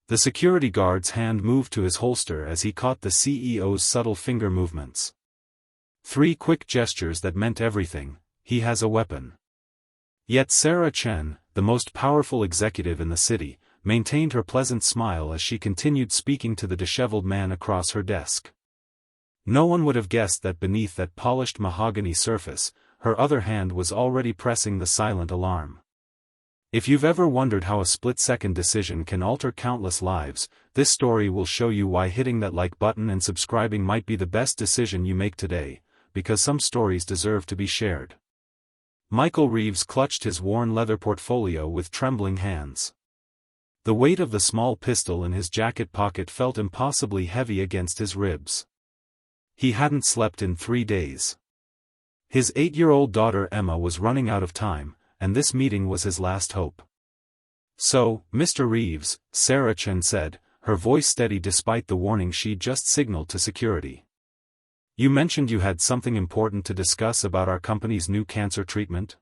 The security guard's hand moved to his holster as he caught the CEO's subtle finger movements. 3 quick gestures that meant everything: he has a weapon. Yet Sarah Chen, the most powerful executive in the city, maintained her pleasant smile as she continued speaking to the disheveled man across her desk. No one would have guessed that beneath that polished mahogany surface, her other hand was already pressing the silent alarm. If you've ever wondered how a split-second decision can alter countless lives, this story will show you why hitting that like button and subscribing might be the best decision you make today, because some stories deserve to be shared. Michael Reeves clutched his worn leather portfolio with trembling hands. The weight of the small pistol in his jacket pocket felt impossibly heavy against his ribs. He hadn't slept in 3 days. His 8-year-old daughter Emma was running out of time, and this meeting was his last hope. "So, Mr. Reeves," Sarah Chen said, her voice steady despite the warning she'd just signaled to security. "You mentioned you had something important to discuss about our company's new cancer treatment?"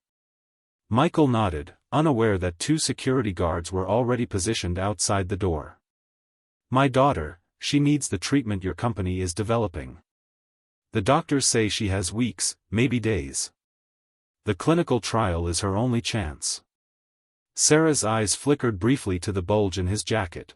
Michael nodded, unaware that 2 security guards were already positioned outside the door. "My daughter, she needs the treatment your company is developing. The doctors say she has weeks, maybe days. The clinical trial is her only chance." Sarah's eyes flickered briefly to the bulge in his jacket.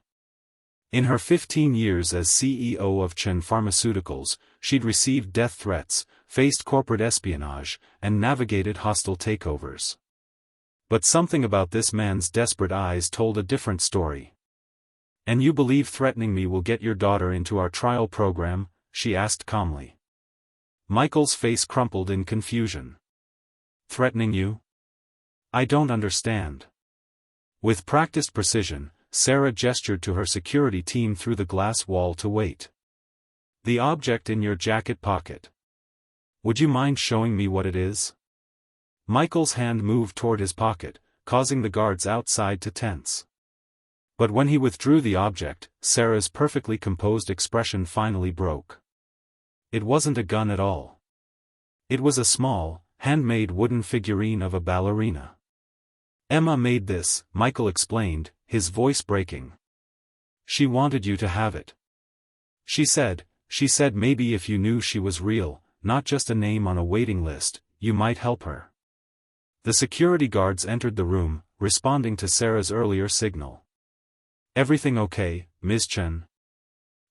In her 15 years as CEO of Chen Pharmaceuticals, she'd received death threats, faced corporate espionage, and navigated hostile takeovers. But something about this man's desperate eyes told a different story. "And you believe threatening me will get your daughter into our trial program?" she asked calmly. Michael's face crumpled in confusion. "Threatening you? I don't understand." With practiced precision, Sarah gestured to her security team through the glass wall to wait. "The object in your jacket pocket. Would you mind showing me what it is?" Michael's hand moved toward his pocket, causing the guards outside to tense. But when he withdrew the object, Sarah's perfectly composed expression finally broke. It wasn't a gun at all. It was a small, handmade wooden figurine of a ballerina. "Emma made this," Michael explained, his voice breaking. "She wanted you to have it. She said maybe if you knew she was real, not just a name on a waiting list, you might help her." The security guards entered the room, responding to Sarah's earlier signal. "Everything okay, Ms. Chen?"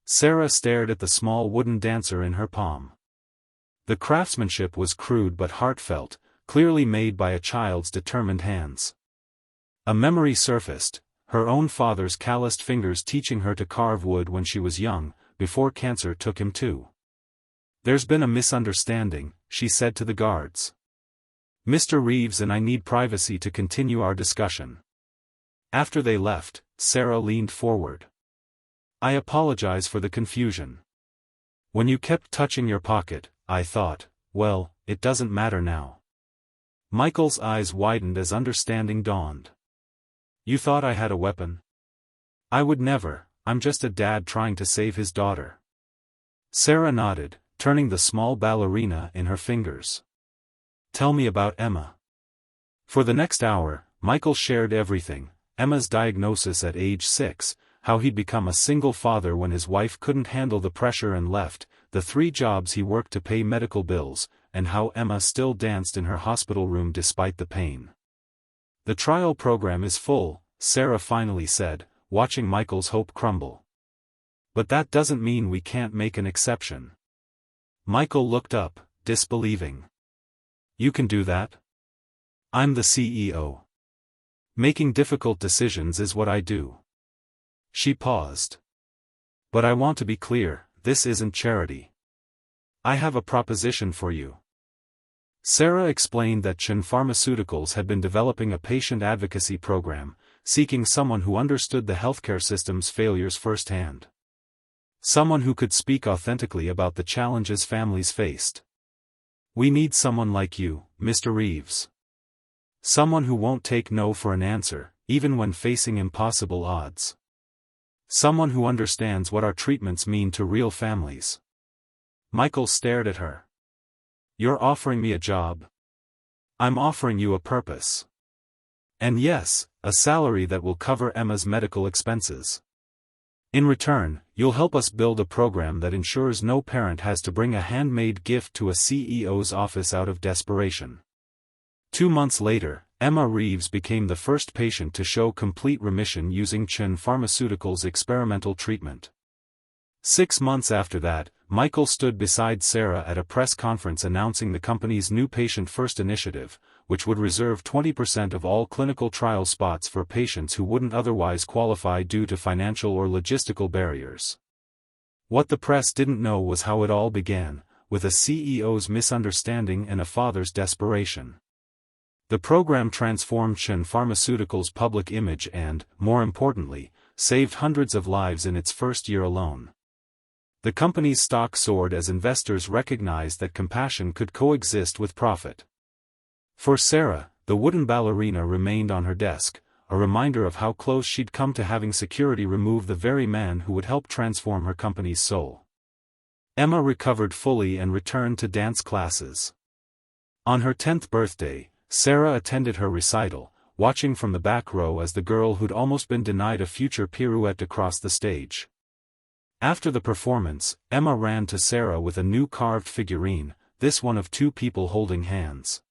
Sarah stared at the small wooden dancer in her palm. The craftsmanship was crude but heartfelt, clearly made by a child's determined hands. A memory surfaced, her own father's calloused fingers teaching her to carve wood when she was young, before cancer took him too. "There's been a misunderstanding," she said to the guards. "Mr. Reeves and I need privacy to continue our discussion." After they left, Sarah leaned forward. "I apologize for the confusion. When you kept touching your pocket, I thought, well, it doesn't matter now." Michael's eyes widened as understanding dawned. "You thought I had a weapon?" "I would never, I'm just a dad trying to save his daughter." Sarah nodded, turning the small ballerina in her fingers. "Tell me about Emma." For the next hour, Michael shared everything: Emma's diagnosis at age 6, how he'd become a single father when his wife couldn't handle the pressure and left, the 3 jobs he worked to pay medical bills, and how Emma still danced in her hospital room despite the pain. "The trial program is full," Sarah finally said, watching Michael's hope crumble. "But that doesn't mean we can't make an exception." Michael looked up, disbelieving. "You can do that?" "I'm the CEO. Making difficult decisions is what I do." She paused. "But I want to be clear, this isn't charity. I have a proposition for you." Sarah explained that Chen Pharmaceuticals had been developing a patient advocacy program, seeking someone who understood the healthcare system's failures firsthand. Someone who could speak authentically about the challenges families faced. "We need someone like you, Mr. Reeves. Someone who won't take no for an answer, even when facing impossible odds. Someone who understands what our treatments mean to real families." Michael stared at her. "You're offering me a job?" "I'm offering you a purpose. And yes, a salary that will cover Emma's medical expenses." In return, you'll help us build a program that ensures no parent has to bring a handmade gift to a CEO's office out of desperation. 2 months later, Emma Reeves became the first patient to show complete remission using Chen Pharmaceuticals' experimental treatment. 6 months after that, Michael stood beside Sarah at a press conference announcing the company's new patient-first initiative, which would reserve 20% of all clinical trial spots for patients who wouldn't otherwise qualify due to financial or logistical barriers. What the press didn't know was how it all began, with a CEO's misunderstanding and a father's desperation. The program transformed Chen Pharmaceuticals' public image and, more importantly, saved hundreds of lives in its first year alone. The company's stock soared as investors recognized that compassion could coexist with profit. For Sarah, the wooden ballerina remained on her desk, a reminder of how close she'd come to having security remove the very man who would help transform her company's soul. Emma recovered fully and returned to dance classes. On her 10th birthday, Sarah attended her recital, watching from the back row as the girl who'd almost been denied a future pirouette across the stage. After the performance, Emma ran to Sarah with a new carved figurine, this one of 2 people holding hands.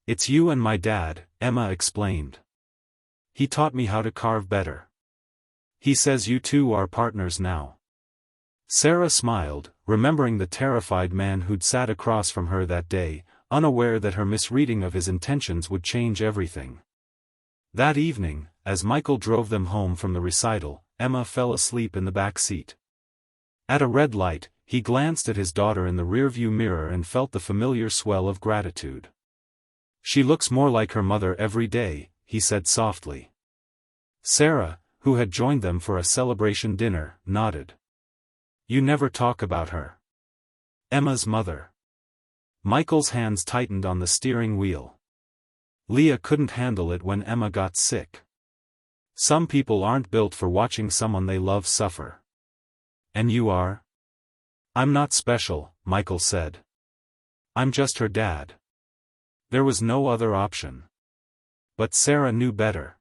"It's you and my dad," Emma explained. "He taught me how to carve better. He says you two are partners now." Sarah smiled, remembering the terrified man who'd sat across from her that day, unaware that her misreading of his intentions would change everything. That evening, as Michael drove them home from the recital, Emma fell asleep in the back seat. At a red light, he glanced at his daughter in the rearview mirror and felt the familiar swell of gratitude. "She looks more like her mother every day," he said softly. Sarah, who had joined them for a celebration dinner, nodded. "You never talk about her." "Emma's mother." Michael's hands tightened on the steering wheel. Leah couldn't handle it when Emma got sick. Some people aren't built for watching someone they love suffer. "And you are?" "I'm not special," Michael said. "I'm just her dad." There was no other option. But Sarah knew better.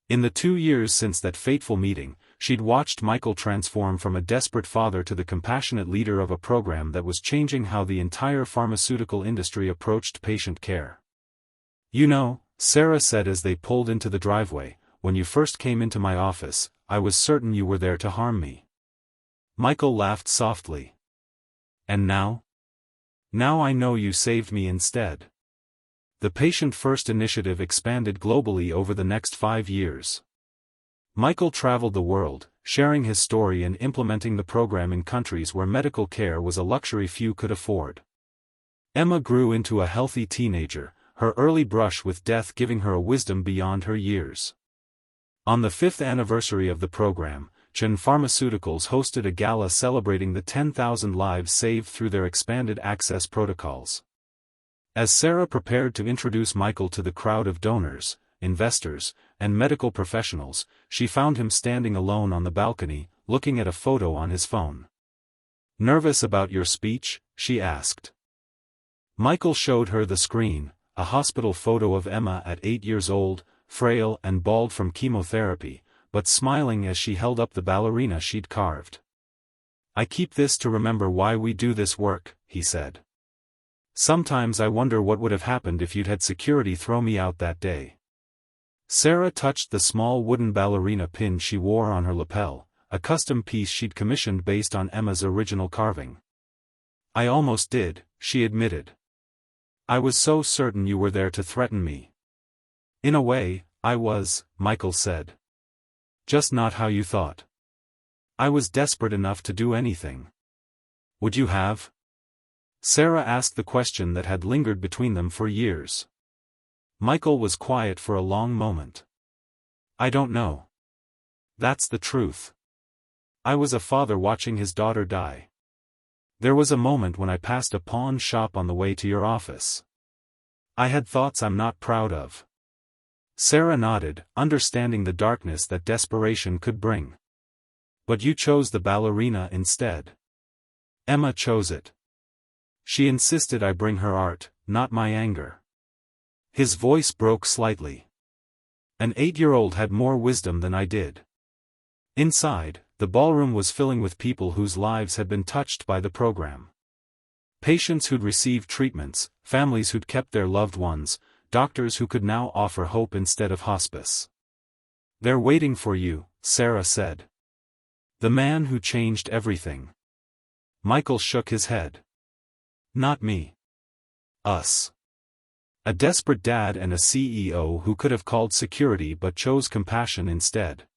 In the 2 years since that fateful meeting, she'd watched Michael transform from a desperate father to the compassionate leader of a program that was changing how the entire pharmaceutical industry approached patient care. "You know," Sarah said as they pulled into the driveway, "when you first came into my office, I was certain you were there to harm me." Michael laughed softly. "And now? Now I know you saved me instead." The Patient First initiative expanded globally over the next 5 years. Michael traveled the world, sharing his story and implementing the program in countries where medical care was a luxury few could afford. Emma grew into a healthy teenager, her early brush with death giving her a wisdom beyond her years. On the 5th anniversary of the program, Chen Pharmaceuticals hosted a gala celebrating the 10,000 lives saved through their expanded access protocols. As Sarah prepared to introduce Michael to the crowd of donors, investors, and medical professionals, she found him standing alone on the balcony, looking at a photo on his phone. "Nervous about your speech?" she asked. Michael showed her the screen, a hospital photo of Emma at 8 years old, frail and bald from chemotherapy, but smiling as she held up the ballerina she'd carved. "I keep this to remember why we do this work," he said. "Sometimes I wonder what would have happened if you'd had security throw me out that day." Sarah touched the small wooden ballerina pin she wore on her lapel, a custom piece she'd commissioned based on Emma's original carving. "I almost did," she admitted. "I was so certain you were there to threaten me." "In a way, I was," Michael said. "Just not how you thought. I was desperate enough to do anything." "Would you have?" Sarah asked the question that had lingered between them for years. Michael was quiet for a long moment. "I don't know. That's the truth. I was a father watching his daughter die. There was a moment when I passed a pawn shop on the way to your office. I had thoughts I'm not proud of." Sarah nodded, understanding the darkness that desperation could bring. "But you chose the ballerina instead." "Emma chose it. She insisted I bring her art, not my anger." His voice broke slightly. "An 8-year-old had more wisdom than I did." Inside, the ballroom was filling with people whose lives had been touched by the program. Patients who'd received treatments, families who'd kept their loved ones, doctors who could now offer hope instead of hospice. "They're waiting for you," Sarah said. "The man who changed everything." Michael shook his head. "Not me. Us. A desperate dad and a CEO who could have called security but chose compassion instead."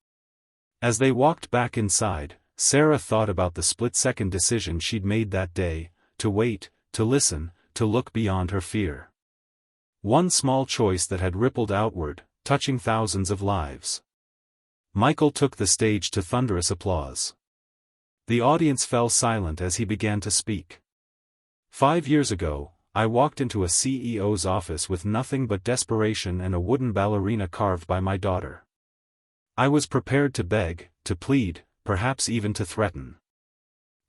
As they walked back inside, Sarah thought about the split-second decision she'd made that day, to wait, to listen, to look beyond her fear. One small choice that had rippled outward, touching thousands of lives. Michael took the stage to thunderous applause. The audience fell silent as he began to speak. "5 years ago, I walked into a CEO's office with nothing but desperation and a wooden ballerina carved by my daughter. I was prepared to beg, to plead, perhaps even to threaten.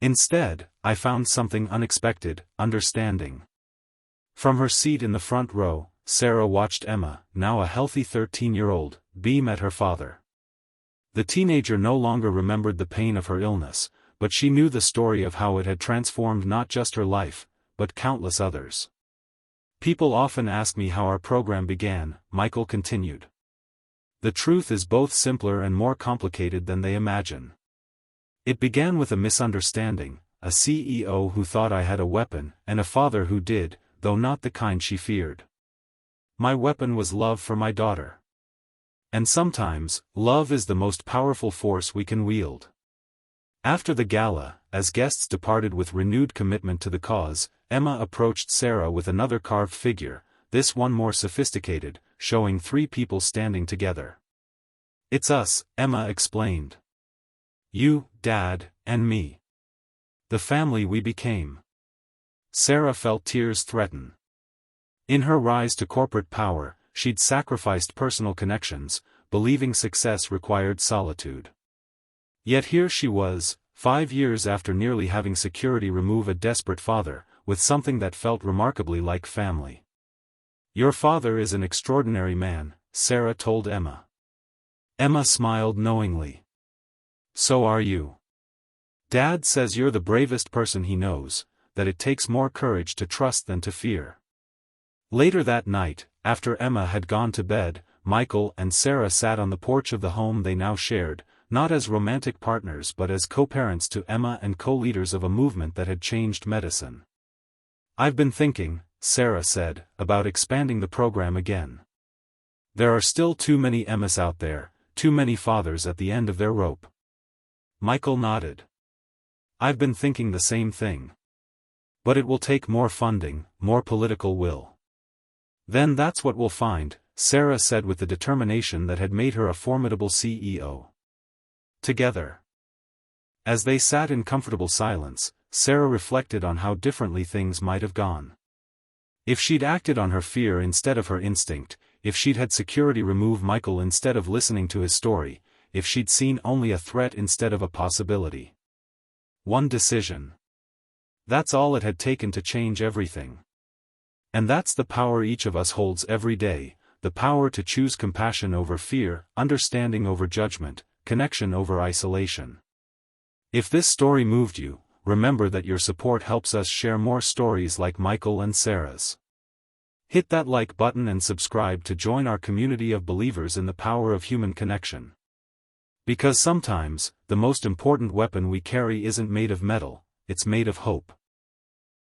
Instead, I found something unexpected: understanding." From her seat in the front row, Sarah watched Emma, now a healthy 13-year-old, beam at her father. The teenager no longer remembered the pain of her illness, but she knew the story of how it had transformed not just her life, but countless others. "People often ask me how our program began," Michael continued. "The truth is both simpler and more complicated than they imagine. It began with a misunderstanding, a CEO who thought I had a weapon, and a father who did, though not the kind she feared. My weapon was love for my daughter. And sometimes, love is the most powerful force we can wield." After the gala, as guests departed with renewed commitment to the cause, Emma approached Sarah with another carved figure, this one more sophisticated, showing 3 people standing together. "It's us," Emma explained. "You, Dad, and me. The family we became." Sarah felt tears threaten. In her rise to corporate power, she'd sacrificed personal connections, believing success required solitude. Yet here she was, 5 years after nearly having security remove a desperate father, with something that felt remarkably like family. "Your father is an extraordinary man," Sarah told Emma. Emma smiled knowingly. "So are you. Dad says you're the bravest person he knows, that it takes more courage to trust than to fear." Later that night, after Emma had gone to bed, Michael and Sarah sat on the porch of the home they now shared, not as romantic partners but as co-parents to Emma and co-leaders of a movement that had changed medicine. "I've been thinking," Sarah said, "about expanding the program again. There are still too many Emmas out there, too many fathers at the end of their rope." Michael nodded. "I've been thinking the same thing. But it will take more funding, more political will." "Then that's what we'll find," Sarah said with the determination that had made her a formidable CEO. "Together." As they sat in comfortable silence, Sarah reflected on how differently things might have gone. If she'd acted on her fear instead of her instinct, if she'd had security remove Michael instead of listening to his story, if she'd seen only a threat instead of a possibility. One decision. That's all it had taken to change everything. And that's the power each of us holds every day, the power to choose compassion over fear, understanding over judgment, connection over isolation. If this story moved you, remember that your support helps us share more stories like Michael and Sarah's. Hit that like button and subscribe to join our community of believers in the power of human connection. Because sometimes, the most important weapon we carry isn't made of metal, it's made of hope.